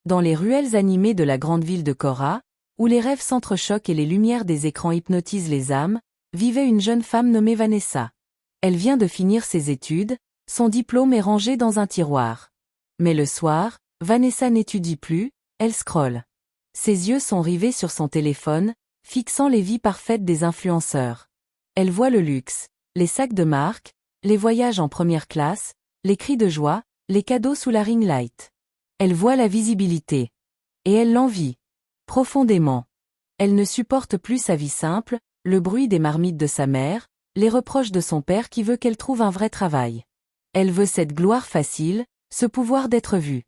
Dans les ruelles animées de la grande ville de Cora, où les rêves s'entrechoquent et les lumières des écrans hypnotisent les âmes, vivait une jeune femme nommée Vanessa. Elle vient de finir ses études, son diplôme est rangé dans un tiroir. Mais le soir, Vanessa n'étudie plus, elle scrolle. Ses yeux sont rivés sur son téléphone, fixant les vies parfaites des influenceurs. Elle voit le luxe, les sacs de marque, les voyages en première classe, les cris de joie, les cadeaux sous la ring light. Elle voit la visibilité. Et elle l'envie. Profondément. Elle ne supporte plus sa vie simple, le bruit des marmites de sa mère, les reproches de son père qui veut qu'elle trouve un vrai travail. Elle veut cette gloire facile, ce pouvoir d'être vue.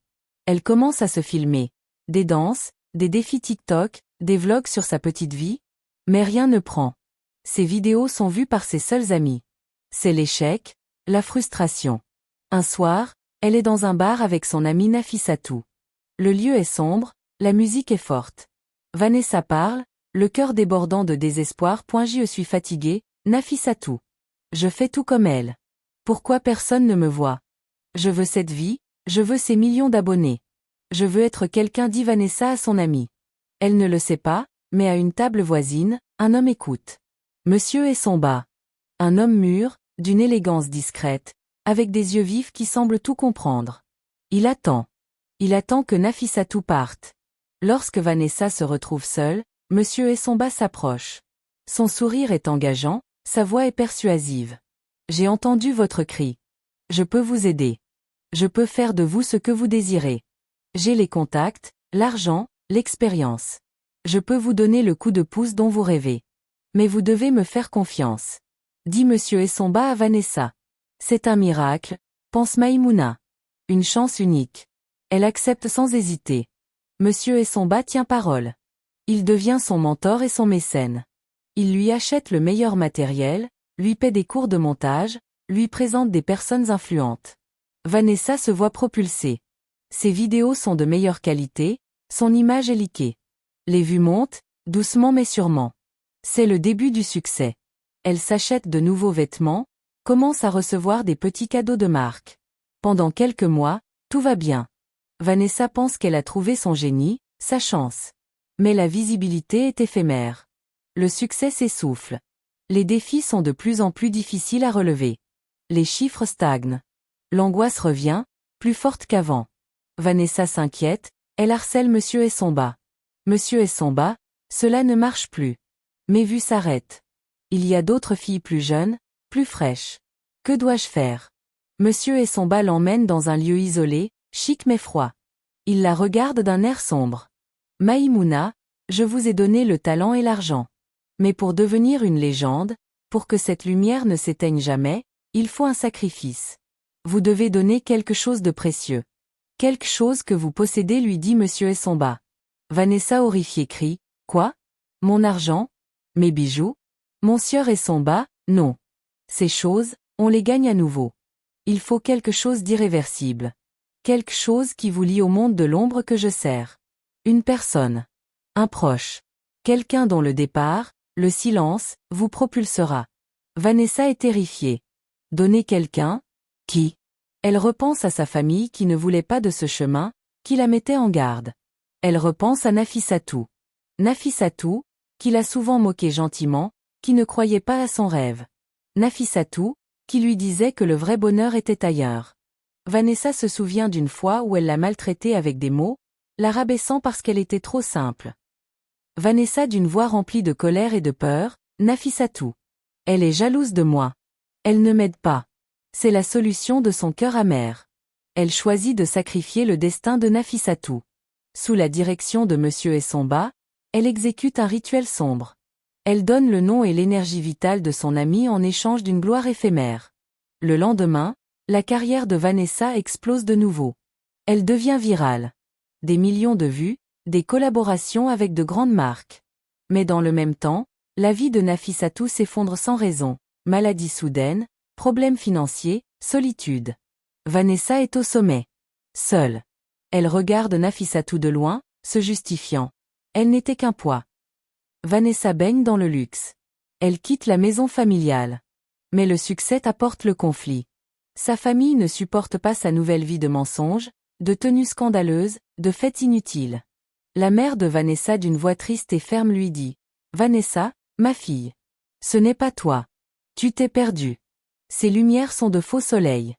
Elle commence à se filmer. Des danses, des défis TikTok, des vlogs sur sa petite vie. Mais rien ne prend. Ses vidéos sont vues par ses seuls amis. C'est l'échec, la frustration. Un soir, elle est dans un bar avec son amie Nafissatou. Le lieu est sombre, la musique est forte. Vanessa parle, le cœur débordant de désespoir. Je suis fatiguée, Nafissatou. Je fais tout comme elle. Pourquoi personne ne me voit? Je veux cette vie, je veux ces millions d'abonnés. Je veux être quelqu'un, dit Vanessa à son amie. Elle ne le sait pas, mais à une table voisine, un homme écoute. Monsieur Essomba. Un homme mûr, d'une élégance discrète, avec des yeux vifs qui semblent tout comprendre. Il attend. Il attend que Nafissatou parte. Lorsque Vanessa se retrouve seule, Monsieur Essomba s'approche. Son sourire est engageant, sa voix est persuasive. J'ai entendu votre cri. Je peux vous aider. Je peux faire de vous ce que vous désirez. J'ai les contacts, l'argent, l'expérience. Je peux vous donner le coup de pouce dont vous rêvez. Mais vous devez me faire confiance. Dit Monsieur Essomba à Vanessa. C'est un miracle, pense Maïmouna. Une chance unique. Elle accepte sans hésiter. Monsieur Essomba tient parole. Il devient son mentor et son mécène. Il lui achète le meilleur matériel, lui paie des cours de montage, lui présente des personnes influentes. Vanessa se voit propulsée. Ses vidéos sont de meilleure qualité, son image est liquée. Les vues montent, doucement mais sûrement. C'est le début du succès. Elle s'achète de nouveaux vêtements, commence à recevoir des petits cadeaux de marque. Pendant quelques mois, tout va bien. Vanessa pense qu'elle a trouvé son génie, sa chance. Mais la visibilité est éphémère. Le succès s'essouffle. Les défis sont de plus en plus difficiles à relever. Les chiffres stagnent. L'angoisse revient, plus forte qu'avant. Vanessa s'inquiète, elle harcèle Monsieur Essomba. Monsieur Essomba, cela ne marche plus. Mes vues s'arrêtent. Il y a d'autres filles plus jeunes, plus fraîches. Que dois-je faire? Monsieur Essomba l'emmène dans un lieu isolé, chic mais froid. Il la regarde d'un air sombre. Maïmouna, je vous ai donné le talent et l'argent. Mais pour devenir une légende, pour que cette lumière ne s'éteigne jamais, il faut un sacrifice. Vous devez donner quelque chose de précieux. Quelque chose que vous possédez, lui dit Monsieur Essomba. Vanessa horrifiée crie, quoi? Mon argent? Mes bijoux? Monsieur Essomba, non. Ces choses, on les gagne à nouveau. Il faut quelque chose d'irréversible. Quelque chose qui vous lie au monde de l'ombre que je sers. Une personne. Un proche. Quelqu'un dont le départ, le silence, vous propulsera. Vanessa est terrifiée. Donner quelqu'un? Qui? Elle repense à sa famille qui ne voulait pas de ce chemin, qui la mettait en garde. Elle repense à Nafissatou. Nafissatou, qui l'a souvent moquée gentiment, qui ne croyait pas à son rêve. Nafissatou, qui lui disait que le vrai bonheur était ailleurs. Vanessa se souvient d'une fois où elle l'a maltraitée avec des mots, la rabaissant parce qu'elle était trop simple. Vanessa d'une voix remplie de colère et de peur, Nafissatou. Elle est jalouse de moi. Elle ne m'aide pas. C'est la solution de son cœur amer. Elle choisit de sacrifier le destin de Nafissatou. Sous la direction de Monsieur Essomba, elle exécute un rituel sombre. Elle donne le nom et l'énergie vitale de son ami en échange d'une gloire éphémère. Le lendemain, la carrière de Vanessa explose de nouveau. Elle devient virale. Des millions de vues, des collaborations avec de grandes marques. Mais dans le même temps, la vie de Nafissatou s'effondre sans raison. Maladie soudaine, problèmes financiers, solitude. Vanessa est au sommet. Seule. Elle regarde Nafissatou de loin, se justifiant. Elle n'était qu'un poids. Vanessa baigne dans le luxe. Elle quitte la maison familiale. Mais le succès apporte le conflit. Sa famille ne supporte pas sa nouvelle vie de mensonges, de tenues scandaleuses, de fêtes inutiles. La mère de Vanessa d'une voix triste et ferme lui dit « Vanessa, ma fille. Ce n'est pas toi. Tu t'es perdue. Ces lumières sont de faux soleils.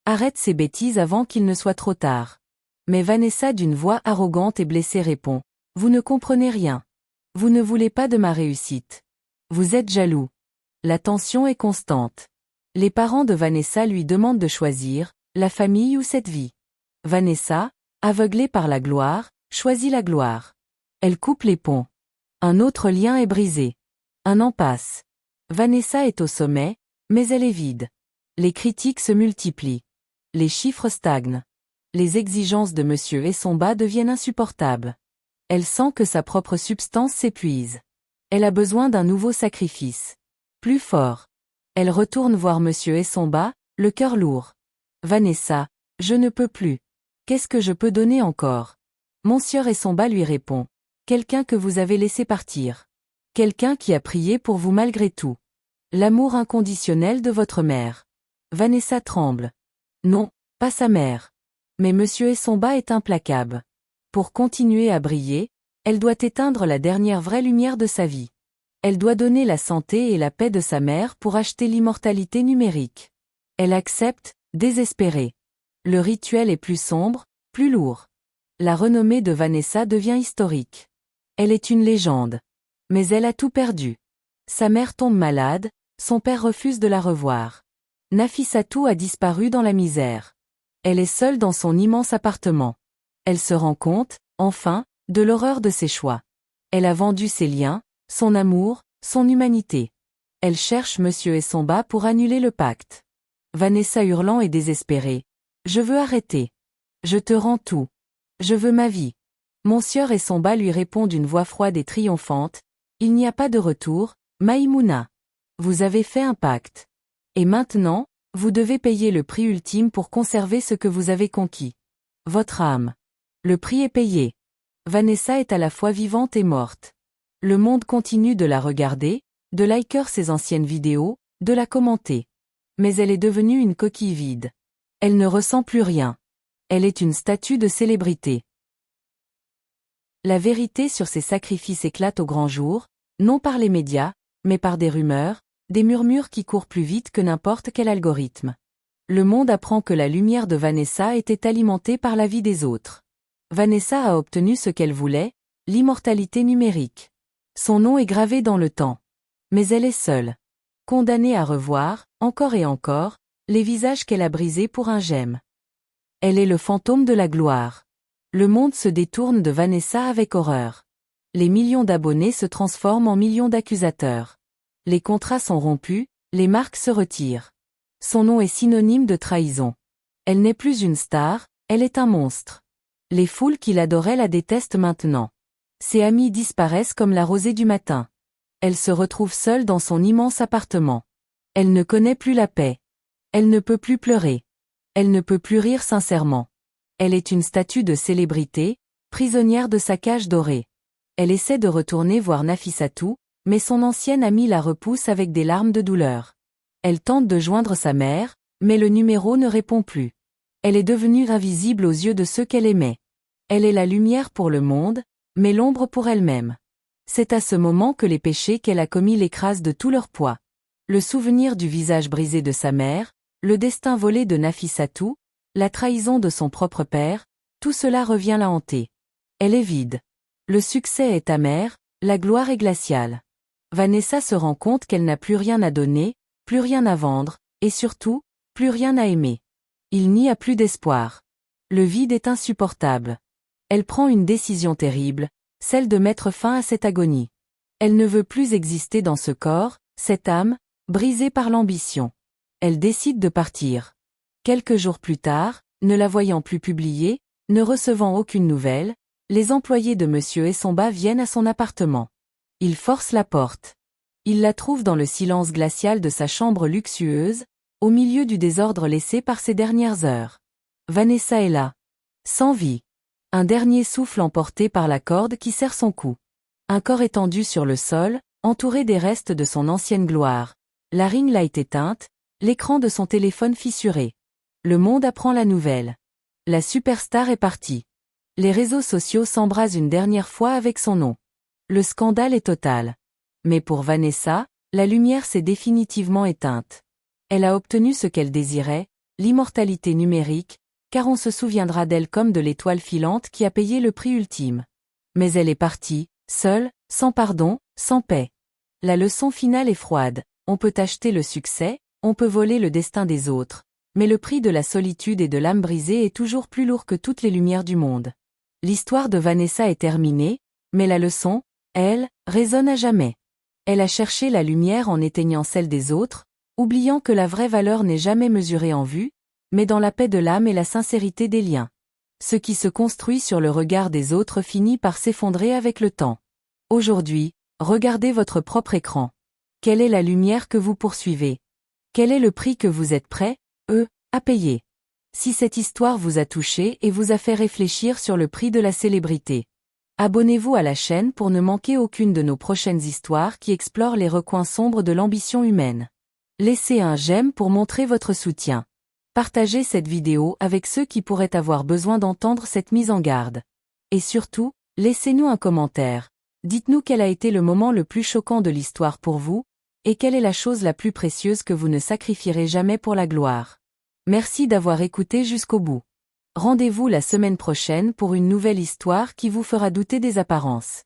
Arrête ces bêtises avant qu'il ne soit trop tard. » Mais Vanessa d'une voix arrogante et blessée répond « Vous ne comprenez rien. Vous ne voulez pas de ma réussite. Vous êtes jaloux. La tension est constante. » Les parents de Vanessa lui demandent de choisir, la famille ou cette vie. Vanessa, aveuglée par la gloire, choisit la gloire. Elle coupe les ponts. Un autre lien est brisé. Un an passe. Vanessa est au sommet, mais elle est vide. Les critiques se multiplient. Les chiffres stagnent. Les exigences de Monsieur Essomba deviennent insupportables. Elle sent que sa propre substance s'épuise. Elle a besoin d'un nouveau sacrifice. Plus fort. Elle retourne voir Monsieur Essomba, le cœur lourd. Vanessa, je ne peux plus. Qu'est-ce que je peux donner encore? Monsieur Essomba lui répond. Quelqu'un que vous avez laissé partir. Quelqu'un qui a prié pour vous malgré tout. L'amour inconditionnel de votre mère. Vanessa tremble. Non, pas sa mère. Mais Monsieur Essomba est implacable. Pour continuer à briller, elle doit éteindre la dernière vraie lumière de sa vie. Elle doit donner la santé et la paix de sa mère pour acheter l'immortalité numérique. Elle accepte, désespérée. Le rituel est plus sombre, plus lourd. La renommée de Vanessa devient historique. Elle est une légende. Mais elle a tout perdu. Sa mère tombe malade, son père refuse de la revoir. Nafissatou a disparu dans la misère. Elle est seule dans son immense appartement. Elle se rend compte, enfin, de l'horreur de ses choix. Elle a vendu ses liens, son amour, son humanité. Elle cherche Monsieur Essomba pour annuler le pacte. Vanessa hurlant et désespérée. Je veux arrêter. Je te rends tout. Je veux ma vie. Monsieur Essomba lui répond d'une voix froide et triomphante. Il n'y a pas de retour, Maïmouna. Vous avez fait un pacte. Et maintenant, vous devez payer le prix ultime pour conserver ce que vous avez conquis. Votre âme. Le prix est payé. Vanessa est à la fois vivante et morte. Le monde continue de la regarder, de liker ses anciennes vidéos, de la commenter. Mais elle est devenue une coquille vide. Elle ne ressent plus rien. Elle est une statue de célébrité. La vérité sur ses sacrifices éclate au grand jour, non par les médias, mais par des rumeurs, des murmures qui courent plus vite que n'importe quel algorithme. Le monde apprend que la lumière de Vanessa était alimentée par la vie des autres. Vanessa a obtenu ce qu'elle voulait, l'immortalité numérique. Son nom est gravé dans le temps. Mais elle est seule. Condamnée à revoir, encore et encore, les visages qu'elle a brisés pour un j'aime. Elle est le fantôme de la gloire. Le monde se détourne de Vanessa avec horreur. Les millions d'abonnés se transforment en millions d'accusateurs. Les contrats sont rompus, les marques se retirent. Son nom est synonyme de trahison. Elle n'est plus une star, elle est un monstre. Les foules qui l'adoraient la détestent maintenant. Ses amis disparaissent comme la rosée du matin. Elle se retrouve seule dans son immense appartement. Elle ne connaît plus la paix. Elle ne peut plus pleurer. Elle ne peut plus rire sincèrement. Elle est une statue de célébrité, prisonnière de sa cage dorée. Elle essaie de retourner voir Nafissatou, mais son ancienne amie la repousse avec des larmes de douleur. Elle tente de joindre sa mère, mais le numéro ne répond plus. Elle est devenue invisible aux yeux de ceux qu'elle aimait. Elle est la lumière pour le monde, mais l'ombre pour elle-même. C'est à ce moment que les péchés qu'elle a commis l'écrasent de tout leur poids. Le souvenir du visage brisé de sa mère, le destin volé de Nafissatou, la trahison de son propre père, tout cela revient la hanter. Elle est vide. Le succès est amer, la gloire est glaciale. Vanessa se rend compte qu'elle n'a plus rien à donner, plus rien à vendre, et surtout, plus rien à aimer. Il n'y a plus d'espoir. Le vide est insupportable. Elle prend une décision terrible, celle de mettre fin à cette agonie. Elle ne veut plus exister dans ce corps, cette âme, brisée par l'ambition. Elle décide de partir. Quelques jours plus tard, ne la voyant plus publier, ne recevant aucune nouvelle, les employés de Monsieur Essomba viennent à son appartement. Ils forcent la porte. Ils la trouvent dans le silence glacial de sa chambre luxueuse, au milieu du désordre laissé par ces dernières heures. Vanessa est là. Sans vie. Un dernier souffle emporté par la corde qui serre son cou. Un corps étendu sur le sol, entouré des restes de son ancienne gloire. La ring light éteinte, l'écran de son téléphone fissuré. Le monde apprend la nouvelle. La superstar est partie. Les réseaux sociaux s'embrasent une dernière fois avec son nom. Le scandale est total. Mais pour Vanessa, la lumière s'est définitivement éteinte. Elle a obtenu ce qu'elle désirait, l'immortalité numérique, car on se souviendra d'elle comme de l'étoile filante qui a payé le prix ultime. Mais elle est partie, seule, sans pardon, sans paix. La leçon finale est froide. On peut acheter le succès, on peut voler le destin des autres, mais le prix de la solitude et de l'âme brisée est toujours plus lourd que toutes les lumières du monde. L'histoire de Vanessa est terminée, mais la leçon, elle, résonne à jamais. Elle a cherché la lumière en éteignant celle des autres, oubliant que la vraie valeur n'est jamais mesurée en vue, mais dans la paix de l'âme et la sincérité des liens. Ce qui se construit sur le regard des autres finit par s'effondrer avec le temps. Aujourd'hui, regardez votre propre écran. Quelle est la lumière que vous poursuivez? Quel est le prix que vous êtes prêt, à payer? Si cette histoire vous a touché et vous a fait réfléchir sur le prix de la célébrité, abonnez-vous à la chaîne pour ne manquer aucune de nos prochaines histoires qui explorent les recoins sombres de l'ambition humaine. Laissez un j'aime pour montrer votre soutien. Partagez cette vidéo avec ceux qui pourraient avoir besoin d'entendre cette mise en garde. Et surtout, laissez-nous un commentaire. Dites-nous quel a été le moment le plus choquant de l'histoire pour vous, et quelle est la chose la plus précieuse que vous ne sacrifierez jamais pour la gloire. Merci d'avoir écouté jusqu'au bout. Rendez-vous la semaine prochaine pour une nouvelle histoire qui vous fera douter des apparences.